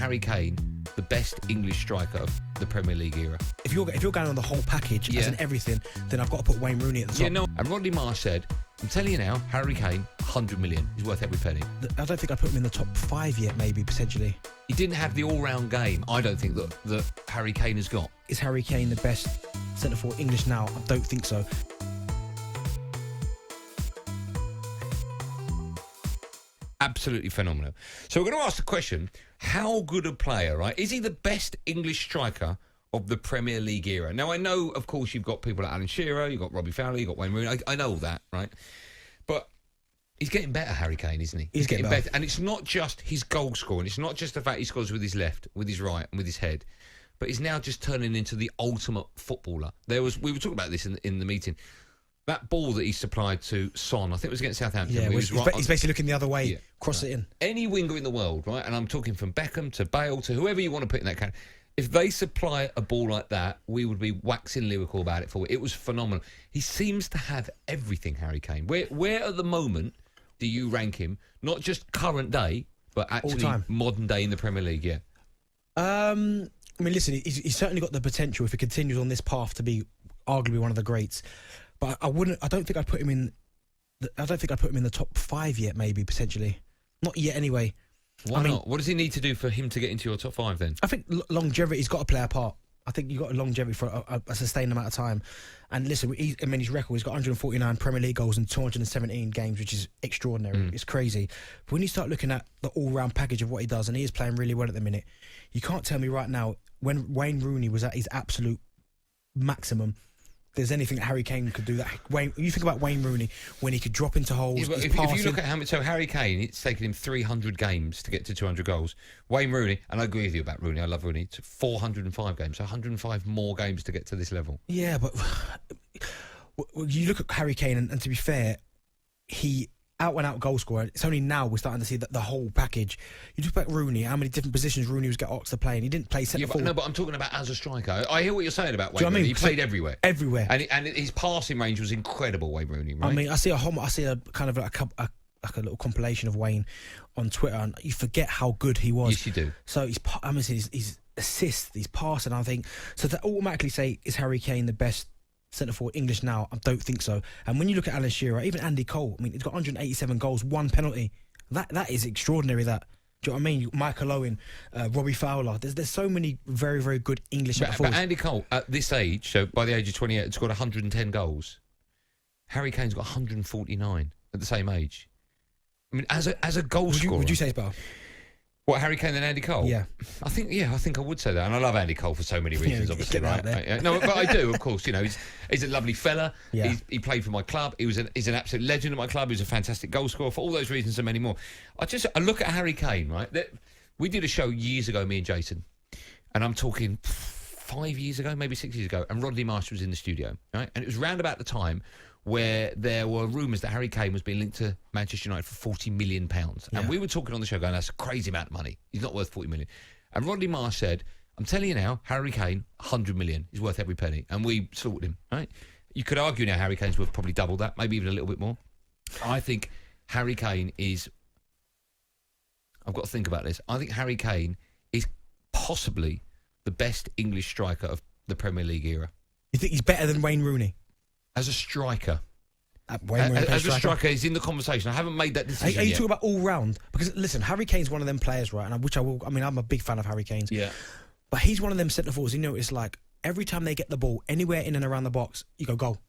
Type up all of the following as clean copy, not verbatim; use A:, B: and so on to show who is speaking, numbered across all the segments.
A: Harry Kane the best English striker of the Premier League era?
B: If you're going on the whole package, as in everything, then I've got to put Wayne Rooney at the top.
A: Yeah, no. And Rodney Marsh said, I'm telling you now, Harry Kane, 100 million. He's worth every penny.
B: I don't think I put him in the top 5 yet, maybe, potentially.
A: He didn't have the all-round game, I don't think, that Harry Kane has got.
B: Is Harry Kane the best centre-forward English now? I don't think so.
A: Absolutely phenomenal. So we're going to ask the question, how good a player, right? Is he the best English striker of the Premier League era? Now, I know, of course, you've got people like Alan Shearer, you've got Robbie Fowler, you've got Wayne Rooney. I know all that, right? But he's getting better, Harry Kane, isn't he?
B: He's getting better.
A: And it's not just his goal scoring. It's not just the fact he scores with his left, with his right, and with his head. But he's now just turning into the ultimate footballer. We were talking about this in the meeting. That ball that he supplied to Son, I think it was against Southampton.
B: Yeah, he's basically looking the other way, cross it in.
A: Any winger in the world, right? And I'm talking from Beckham to Bale to whoever you want to put in that category. If they supply a ball like that, we would be waxing lyrical about it. It was phenomenal. He seems to have everything, Harry Kane. Where at the moment do you rank him? Not just current day, but actually modern day in the Premier League, yeah.
B: I mean, listen, he's certainly got the potential, if he continues on this path, to be arguably one of the greats. But I don't think I'd put him in. I don't think I'd put him in the top 5 yet. Maybe potentially, not yet. Anyway,
A: why not? What does he need to do for him to get into your top 5 then?
B: I think longevity's got to play a part. I think you've got a longevity for a sustained amount of time. And listen, his record, he's got 149 Premier League goals in 217 games, which is extraordinary. It's crazy. But when you start looking at the all-round package of what he does, and he is playing really well at the minute, you can't tell me right now, when Wayne Rooney was at his absolute maximum, there's anything that Harry Kane could do. You think about Wayne Rooney when he could drop into holes.
A: Yeah, if you look at Harry Kane, it's taken him 300 games to get to 200 goals. Wayne Rooney, and I agree with you about Rooney, I love Rooney, took 405 games, so 105 more games to get to this level.
B: Yeah, but you look at Harry Kane, and to be fair, he out-and-out goal scorer. It's only now we're starting to see the whole package. You talk about Rooney, how many different positions Rooney was asked to play, and he didn't play centre forward.
A: No, but I'm talking about as a striker. I hear what you're saying about Wayne Rooney. He played everywhere.
B: Everywhere.
A: And his passing range was incredible, Wayne Rooney, right?
B: I mean, I see a kind of like a little compilation of Wayne on Twitter, and you forget how good he was.
A: Yes, you do.
B: So his assists, his passing, I think. So to automatically say, is Harry Kane the best centre forward English now? I don't think so. And when you look at Alan Shearer, even Andy Cole, I mean, he's got 187 goals, 1 penalty. That is extraordinary. That, do you know what I mean? Michael Owen, Robbie Fowler. There's so many very, very good English centre forwards.
A: But Andy Cole at this age, so by the age of 28, has got 110 goals. Harry Kane's got 149 at the same age. I mean, as a goal scorer,
B: would you say it's better?
A: What, Harry Kane than Andy Cole?
B: Yeah.
A: I think I would say that. And I love Andy Cole for so many reasons, obviously. Right? No, but I do, of course. You know, he's a lovely fella.
B: Yeah.
A: He played for my club. He's an absolute legend at my club. He's a fantastic goal scorer. For all those reasons and many more. I look at Harry Kane, right? We did a show years ago, me and Jason. And I'm talking 5 years ago, maybe 6 years ago. And Rodney Marsh was in the studio, right? And it was round about the time where there were rumours that Harry Kane was being linked to Manchester United for £40 million. And we were talking on the show going, that's a crazy amount of money. He's not worth £40 million. And Rodney Marsh said, I'm telling you now, Harry Kane, £100 million. He's worth every penny. And we sorted him, right? You could argue now Harry Kane's worth probably double that, maybe even a little bit more. I think Harry Kane is... I've got to think about this. I think Harry Kane is possibly the best English striker of the Premier League era.
B: You think he's better than Wayne Rooney?
A: As a striker.
B: As
A: a striker, he's in the conversation. I haven't made that decision
B: Are you
A: yet.
B: talking about all round? Because listen, Harry Kane's one of them players, right? And I'm a big fan of Harry Kane's.
A: Yeah.
B: But he's one of them centre forwards. You know, it's like every time they get the ball anywhere in and around the box, you go goal.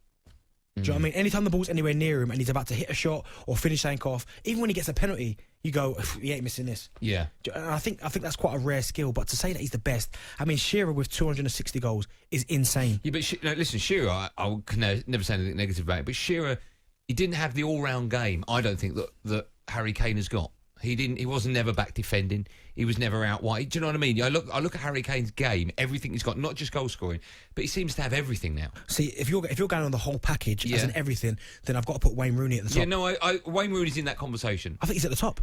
B: Do you know what I mean? Anytime the ball's anywhere near him and he's about to hit a shot or finish something off, even when he gets a penalty, you go, he ain't missing this.
A: Yeah.
B: And I think that's quite a rare skill. But to say that he's the best, I mean, Shearer with 260 goals is insane.
A: Yeah, but listen, Shearer, I can never say anything negative about it, but Shearer, he didn't have the all-round game, I don't think, that Harry Kane has got. He wasn't never back defending. He was never out wide. Do you know what I mean? I look at Harry Kane's game, everything he's got, not just goal scoring, but he seems to have everything now.
B: See, if you're going on the whole package, as in everything, then I've got to put Wayne Rooney at the top.
A: Yeah, no, Wayne Rooney's in that conversation.
B: I think he's at the top.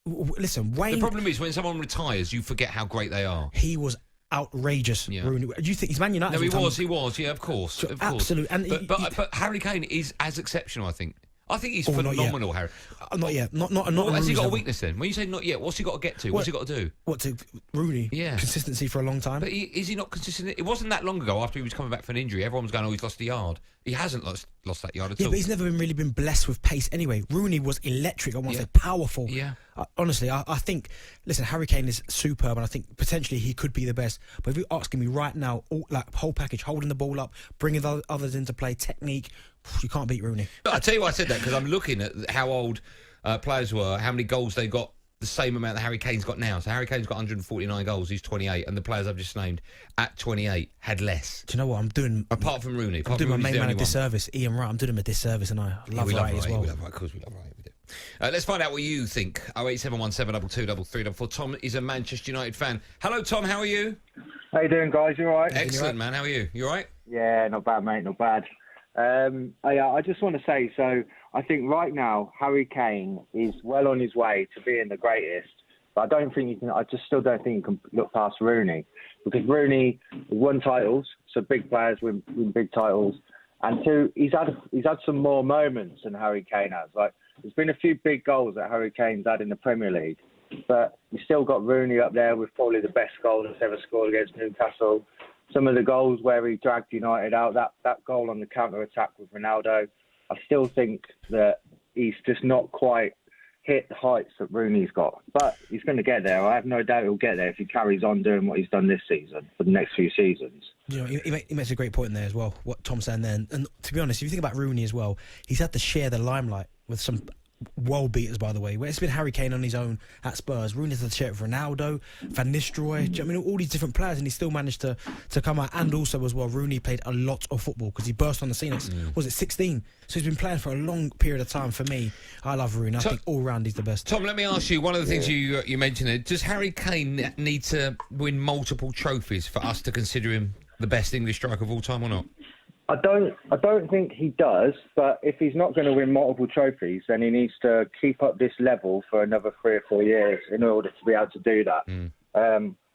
B: Listen, Wayne...
A: The problem is when someone retires, you forget how great they are.
B: He was outrageous, Rooney. Do you think he's Man United?
A: No, he was, yeah, of course.
B: Absolutely.
A: But Harry Kane is as exceptional, I think. I think he's
B: Oh, not yet.
A: phenomenal, Harry.
B: Not yet. Not
A: Has he
B: Rooney's
A: got a
B: level.
A: weakness then? When you say not yet, what's he got to get to? What's he got to do?
B: What, to Rooney?
A: Yeah.
B: Consistency for a long time.
A: But is he not consistent? It wasn't that long ago after he was coming back from an injury. Everyone was going, oh, he's lost a yard. He hasn't lost that yard at all.
B: Yeah, but he's never really been blessed with pace anyway. Rooney was electric. I want to say powerful.
A: Yeah.
B: Honestly, I think, listen, Harry Kane is superb, and I think potentially he could be the best. But if you're asking me right now, whole package, holding the ball up, bringing others into play, technique, you can't beat Rooney.
A: But I tell you why I said that, because I'm looking at how old players were, how many goals they got, the same amount that Harry Kane's got now. So Harry Kane's got 149 goals, he's 28, and the players I've just named at 28 had less.
B: Do you know what I'm doing?
A: Apart from Rooney.
B: I'm doing my main man a disservice, Ian Wright. I'm doing him a disservice, and I love Wright as well.
A: We love Wright, of course we love Wright. Let's find out what you think. 08717223344. Tom is a Manchester United fan. Hello, Tom. How are you?
C: How you doing, guys? You all right?
A: Excellent, man. How are you? You all right?
C: Yeah, not bad, mate. Not bad. I just want to say, so I think right now Harry Kane is well on his way to being the greatest. But I don't think you can. I just still don't think you can look past Rooney, because Rooney won titles, so big players win big titles, and two, he's had some more moments than Harry Kane has. Like, there's been a few big goals that Harry Kane's had in the Premier League, but you still got Rooney up there with probably the best goal that's ever scored against Newcastle. Some of the goals where he dragged United out, that goal on the counter-attack with Ronaldo, I still think that he's just not quite hit the heights that Rooney's got. But he's going to get there. I have no doubt he'll get there if he carries on doing what he's done this season for the next few seasons.
B: You know, he makes a great point in there as well, what Tom's saying there. And to be honest, if you think about Rooney as well, he's had to share the limelight with some world beaters, by the way. Where it's been Harry Kane on his own at Spurs, Rooney's had to share it with Ronaldo, Van Nistelrooy, I mean, all these different players, and he still managed to come out. And also as well, Rooney played a lot of football because he burst on the scene at, was it 16? So he's been playing for a long period of time. For me, I love Rooney. I think all round he's the best.
A: Tom, let me ask you, one of the things you mentioned there, does Harry Kane need to win multiple trophies for us to consider him the best English striker of all time or not?
C: I don't think he does, but if he's not going to win multiple trophies, then he needs to keep up this level for another 3 or 4 years in order to be able to do that.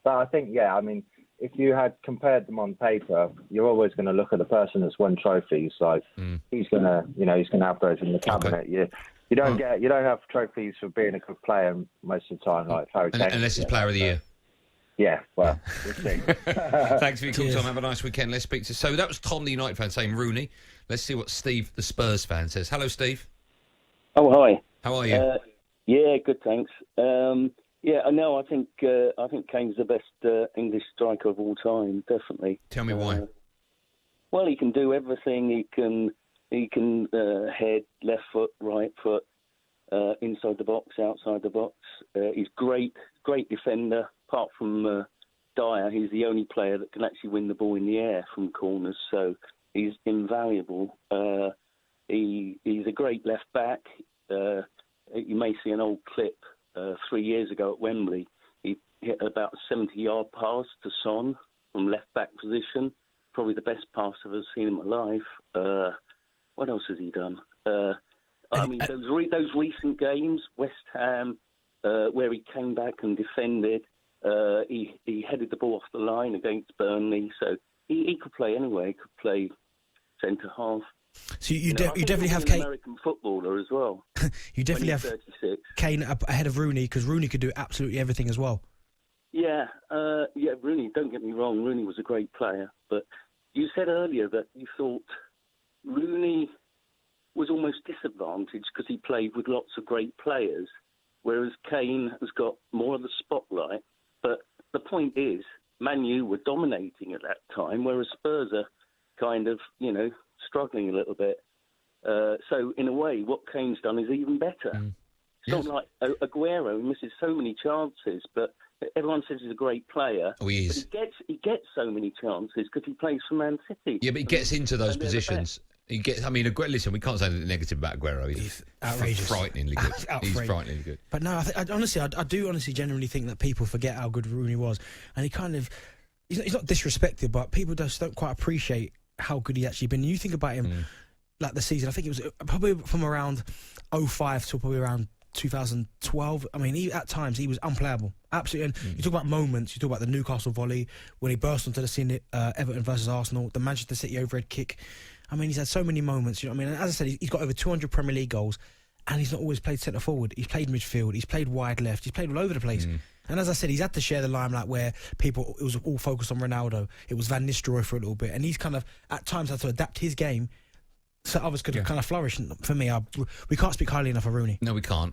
C: But I think, I mean, if you had compared them on paper, you're always going to look at the person that's won trophies. Like he's going to, he's going to have those in the cabinet.
A: Okay.
C: You don't have trophies for being a good player most of the time, like Harry Kane.
A: Unless it's Player of the Year.
C: Yeah, well, we'll see.
A: Thanks for your call, Tom. Have a nice weekend. Let's speak to... So that was Tom, the United fan, saying Rooney. Let's see what Steve, the Spurs fan, says. Hello, Steve.
D: Oh, hi.
A: How are you?
D: Yeah, good, thanks. I think Kane's the best English striker of all time, definitely.
A: Tell me why.
D: Well, he can do everything. He can head, left foot, right foot, inside the box, outside the box. He's great defender. Apart from Dyer, he's the only player that can actually win the ball in the air from corners, so he's invaluable. He's a great left back. You may see an old clip 3 years ago at Wembley. He hit about a 70-yard pass to Son from left back position. Probably the best pass I've ever seen in my life. What else has he done? Those recent games, West Ham, where he came back and defended. He headed the ball off the line against Burnley, so he could play anywhere. He could play centre half.
B: So you definitely have
D: Kane,
B: Kane.
D: American footballer as well.
B: You definitely have
D: 36.
B: Kane ahead of Rooney, because Rooney could do absolutely everything as well.
D: Yeah, Rooney. Don't get me wrong, Rooney was a great player, but you said earlier that you thought Rooney was almost disadvantaged because he played with lots of great players, whereas Kane has got more of the spotlight. But the point is, Man U were dominating at that time, whereas Spurs are kind of, struggling a little bit. So, in a way, what Kane's done is even better. It's not like Aguero, who misses so many chances, but everyone says he's a great player.
A: Oh, he is.
D: But he gets so many chances because he plays for Man City.
A: Yeah, but he gets into those positions. Listen, we can't say anything negative about Aguero. He's outrageous. Frighteningly good. He's frighteningly good.
B: But no, I do honestly genuinely think that people forget how good Rooney was. And he kind of, he's not disrespected, but people just don't quite appreciate how good he actually been. And you think about him, like the season, I think it was probably from around 2005 to probably around 2012. I mean, at times he was unplayable. Absolutely. And you talk about moments, you talk about the Newcastle volley, when he burst onto the scene at Everton versus Arsenal, the Manchester City overhead kick. I mean, he's had so many moments. You know what I mean? And as I said, he's got over 200 Premier League goals, and he's not always played centre forward. He's played midfield. He's played wide left. He's played all over the place. And as I said, he's had to share the limelight where it was all focused on Ronaldo. It was Van Nistelrooy for a little bit, and he's kind of at times had to adapt his game so others could kind of flourish. And for me, we can't speak highly enough of Rooney.
A: No, we can't.